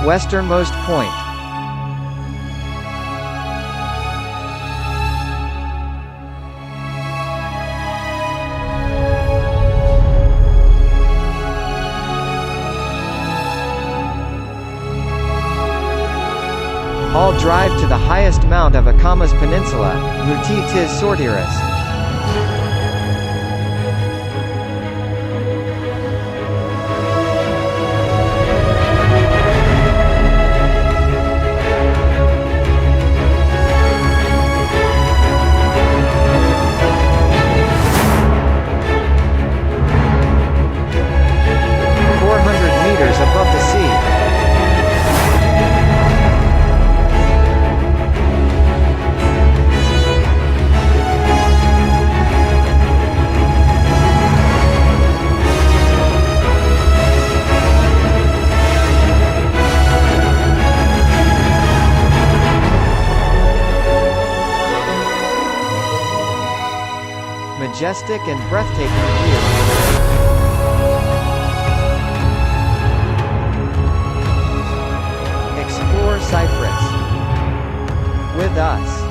westernmost point. All drive to the highest mount of Akamas Peninsula, Muti tis Sortiris. Above the sea. Majestic and breathtaking view. Explore Cyprus with us.